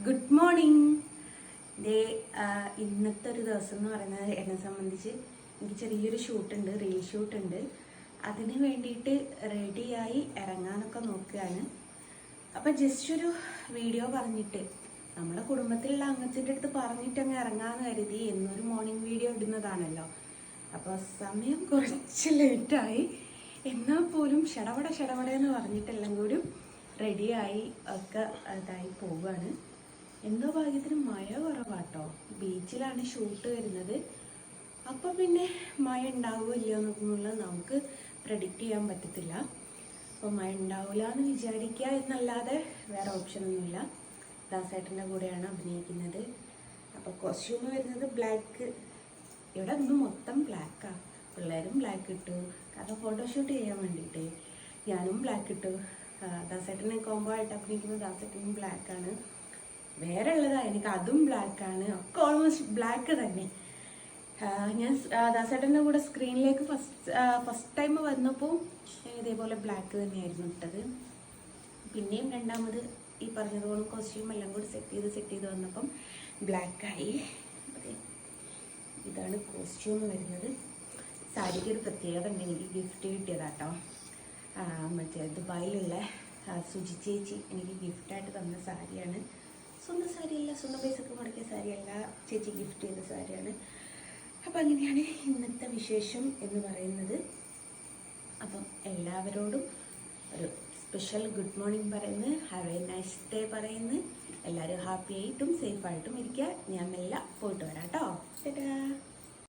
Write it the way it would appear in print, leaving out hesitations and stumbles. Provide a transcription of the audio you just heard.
Good morning. ഇന്നത്തെ ഒരു ദിവസം എന്ന് പറയുന്നത് എന്നെ സംബന്ധിച്ച് എനിക്ക് ചെറിയൊരു ഷൂട്ടുണ്ട്, റീൽ ഷൂട്ടുണ്ട്. അതിന് വേണ്ടിയിട്ട് റെഡിയായി ഇറങ്ങാനൊക്കെ നോക്കുകയാണ്. അപ്പം ജസ്റ്റ് ഒരു വീഡിയോ പറഞ്ഞിട്ട് നമ്മുടെ കുടുംബത്തിലുള്ള അംഗത്തിൻ്റെ അടുത്ത് പറഞ്ഞിട്ട് അങ്ങ് ഇറങ്ങാമെന്ന് കരുതി. എന്നൊരു മോർണിംഗ് വീഡിയോ ഇടുന്നതാണല്ലോ. അപ്പോൾ സമയം കുറച്ച് ലേറ്റായി, എന്നാൽ പോലും ഷടപട എന്ന് പറഞ്ഞിട്ടെല്ലാം കൂടി റെഡിയായി ഒക്കെ ഇതായി പോവുകയാണ്. എന്തോ ഭാഗ്യത്തിന് മഴ കുറവാട്ടോ. ബീച്ചിലാണ് ഷൂട്ട് വരുന്നത്. അപ്പം പിന്നെ മഴ ഉണ്ടാവുമോ ഇല്ലയോ എന്നുള്ളത് നമുക്ക് പ്രെഡിക്റ്റ് ചെയ്യാൻ പറ്റത്തില്ല. അപ്പോൾ മഴ ഉണ്ടാവില്ല എന്ന് വിചാരിക്കുക എന്നല്ലാതെ വേറെ ഓപ്ഷനൊന്നുമില്ല. ദാസേട്ടൻ്റെ കൂടെയാണ് അഭിനയിക്കുന്നത്. അപ്പോൾ കോസ്റ്റ്യൂം വരുന്നത് ബ്ലാക്ക്. ഇവിടെ ഒന്നും മൊത്തം ബ്ലാക്കാണ്. പിള്ളേരും ബ്ലാക്ക് ഇട്ടു, കാരണം ഫോട്ടോഷൂട്ട് ചെയ്യാൻ വേണ്ടിയിട്ട്. ഞാനും ബ്ലാക്ക് ഇട്ടു. ദാസേട്ടനെ കോംബോ ആയിട്ട് അഭിനയിക്കുന്നത് ദാസേട്ടനും ബ്ലാക്കാണ്. വേറെ ഉള്ളതാണ് എനിക്ക് അതും ബ്ലാക്കാണ്. ഒക്കെ ഓൾമോസ്റ്റ് ബ്ലാക്ക് തന്നെ. ഞാൻ ദാസേട്ടൻ്റെ കൂടെ സ്ക്രീനിലേക്ക് ഫസ്റ്റ് ടൈം വന്നപ്പോൾ ഇതേപോലെ ബ്ലാക്ക് തന്നെയായിരുന്നു ഇട്ടത്. പിന്നെയും രണ്ടാമത് ഈ പറഞ്ഞതുപോലെ കോസ്റ്റ്യൂം എല്ലാം കൂടി സെറ്റ് ചെയ്ത് വന്നപ്പം ബ്ലാക്കായി. ഇതാണ് കോസ്റ്റ്യൂം വരുന്നത്. സാരിക്ക് ഒരു പ്രത്യേകത ഉണ്ട്. എനിക്ക് ഗിഫ്റ്റ് കിട്ടിയതാട്ടോ. മറ്റേ ദുബായിലുള്ള സുജി ചേച്ചി എനിക്ക് ഗിഫ്റ്റായിട്ട് തന്ന സാരിയാണ്. സ്വന്തം സാരിയല്ല, സ്വന്തം പൈസക്ക് മുടക്കിയ സാരിയല്ല, ചേച്ചി ഗിഫ്റ്റ് ചെയ്ത സാരിയാണ്. അപ്പം അങ്ങനെയാണ് ഇന്നത്തെ വിശേഷം എന്ന് പറയുന്നത്. അപ്പം എല്ലാവരോടും ഒരു സ്പെഷ്യൽ ഗുഡ് മോർണിംഗ് പറയുന്നു, ഹാവ് എ നൈസ് ഡേ പറയുന്നു. എല്ലാവരും ഹാപ്പി ആയിട്ടും സേഫായിട്ടും ഇരിക്കുക. ഞാൻ മെല്ലെ പോയിട്ട് വരാം കേട്ടോ.